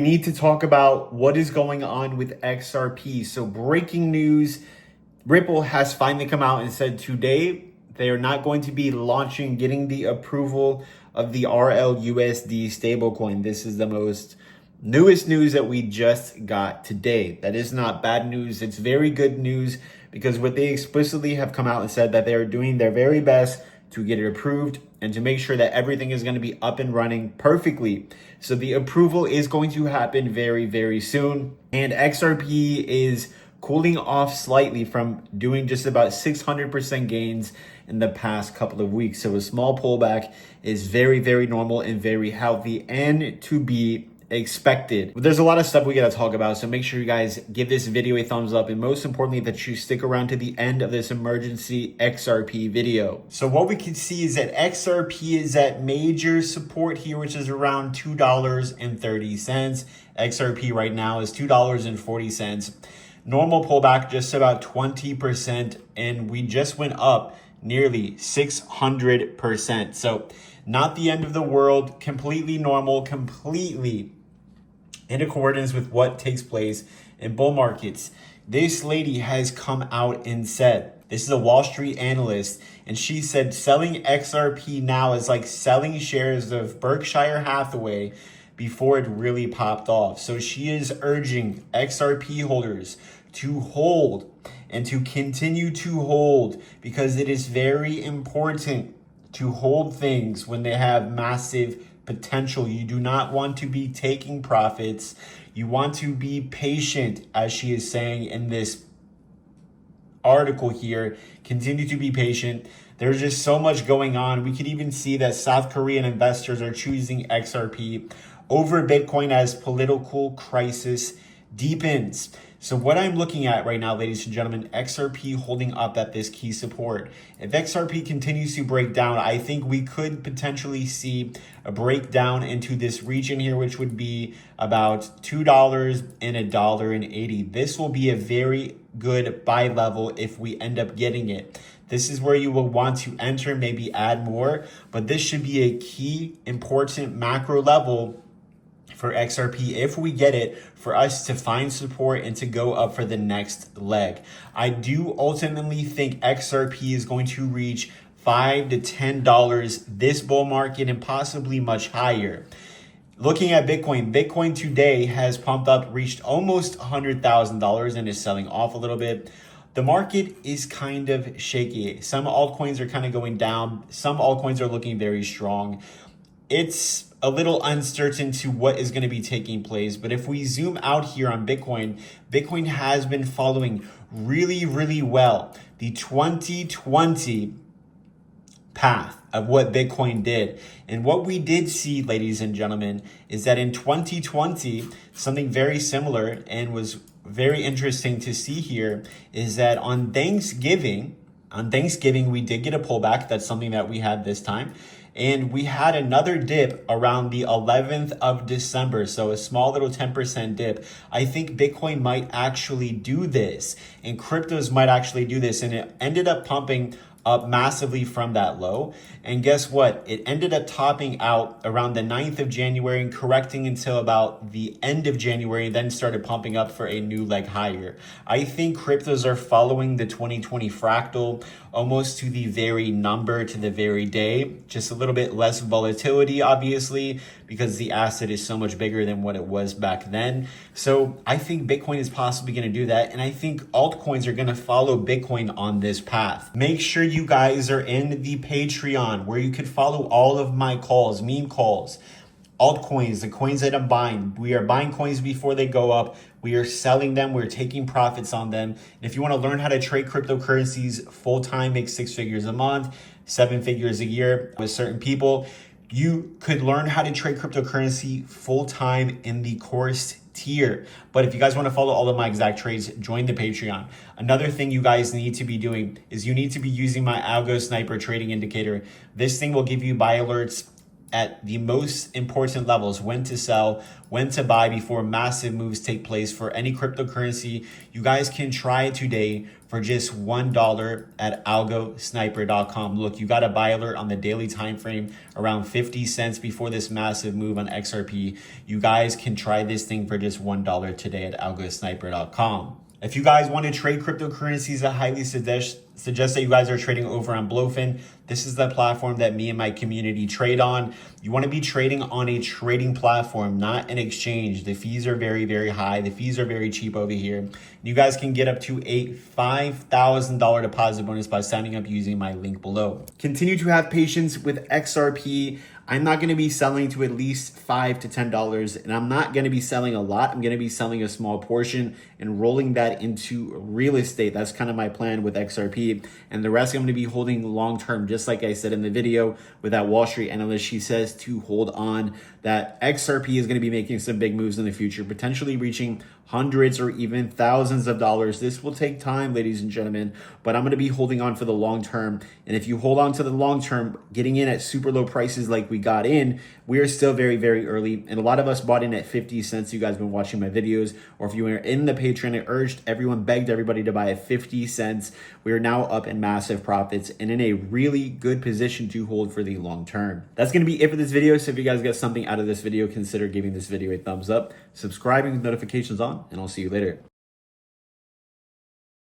need to talk about what is going on with XRP. So breaking news, Ripple has finally come out and said today they are not going to be getting the approval of the RLUSD stablecoin. This is the newest news that we just got today. That is not bad news. It's very good news because what they explicitly have come out and said that they are doing their very best to get it approved and to make sure that everything is going to be up and running perfectly. So the approval is going to happen very, very soon. And XRP is cooling off slightly from doing just about 600% gains in the past couple of weeks. So a small pullback is very, very normal and very healthy and to be expected. But there's a lot of stuff we got to talk about, so make sure you guys give this video a thumbs up, and most importantly that you stick around to the end of this emergency XRP video. So what we can see is that XRP is at major support here, which is around $2.30. XRP right now is $2.40. Normal pullback just about 20%, and we just went up nearly 600%. So not the end of the world, completely normal, completely in accordance with what takes place in bull markets. This lady has come out and said, this is a Wall Street analyst, and she said selling XRP now is like selling shares of Berkshire Hathaway before it really popped off. So she is urging XRP holders to hold and to continue to hold, because it is very important to hold things when they have massive potential. You do not want to be taking profits. You want to be patient, as she is saying in this article here. Continue to be patient. There's just so much going on. We could even see that South Korean investors are choosing XRP over Bitcoin as political crisis deepens. So what I'm looking at right now, ladies and gentlemen, XRP holding up at this key support. If XRP continues to break down, I think we could potentially see a breakdown into this region here, which would be about $2 and $1.80. This will be a very good buy level if we end up getting it. This is where you will want to enter, maybe add more, but this should be a key important macro level for XRP, if we get it, for us to find support and to go up for the next leg. I do ultimately think XRP is going to reach $5 to $10 this bull market and possibly much higher. Looking at Bitcoin, Bitcoin today has pumped up, reached almost $100,000 and is selling off a little bit. The market is kind of shaky. Some altcoins are kind of going down. Some altcoins are looking very strong. It's a little uncertain to what is going to be taking place. But if we zoom out here on Bitcoin, Bitcoin has been following really, really well the 2020 path of what Bitcoin did. And what we did see, ladies and gentlemen, is that in 2020, something very similar and was very interesting to see here is that on Thanksgiving, we did get a pullback. That's something that we had this time. And we had another dip around the 11th of December. So a small little 10% dip. I think Bitcoin might actually do this, and cryptos might actually do this. And it ended up pumping up massively from that low. And guess what? It ended up topping out around the 9th of January and correcting until about the end of January, and then started pumping up for a new leg higher. I think cryptos are following the 2020 fractal almost to the very number, to the very day. Just a little bit less volatility, obviously, because the asset is so much bigger than what it was back then. So I think Bitcoin is possibly going to do that. And I think altcoins are going to follow Bitcoin on this path. Make sure you guys are in the Patreon, where you can follow all of my calls, meme calls, altcoins, the coins that I'm buying. We are buying coins before they go up. We are selling them. We're taking profits on them. And if you want to learn how to trade cryptocurrencies full-time, make 6 figures a month, 7 figures a year with certain people, you could learn how to trade cryptocurrency full-time in the course tier. But if you guys want to follow all of my exact trades, join the Patreon. Another thing you guys need to be doing is you need to be using my ALGOSNIPER trading indicator. This thing will give you buy alerts at the most important levels, when to sell, when to buy before massive moves take place for any cryptocurrency. You guys can try it today for just $1 at ALGOSNIPER.com. Look, you got a buy alert on the daily time frame around 50 cents before this massive move on XRP. You guys can try this thing for just $1 today at ALGOSNIPER.com. If you guys want to trade cryptocurrencies, I highly suggest that you guys are trading over on Blowfin. This is the platform that me and my community trade on. You want to be trading on a trading platform, not an exchange. The fees are very, very high. The fees are very cheap over here. You guys can get up to a $5,000 deposit bonus by signing up using my link below. Continue to have patience with XRP. I'm not going to be selling to at least $5 to $10, and I'm not going to be selling a lot. I'm going to be selling a small portion and rolling that into real estate. That's kind of my plan with XRP, and the rest I'm going to be holding long term. Just like I said in the video with that Wall Street analyst, she says to hold on, that XRP is going to be making some big moves in the future, potentially reaching hundreds or even thousands of dollars. This will take time, ladies and gentlemen, but I'm going to be holding on for the long term. And if you hold on to the long term, getting in at super low prices like we got in, we are still very, very early. And a lot of us bought in at 50 cents. You guys have been watching my videos, or if you were in the Patreon, I begged everybody to buy at 50 cents. We are now up in massive profits and in a really good position to hold for the long term. That's going to be it for this video. So if you guys got something out of this video, consider giving this video a thumbs up, subscribing with notifications on, and I'll see you later.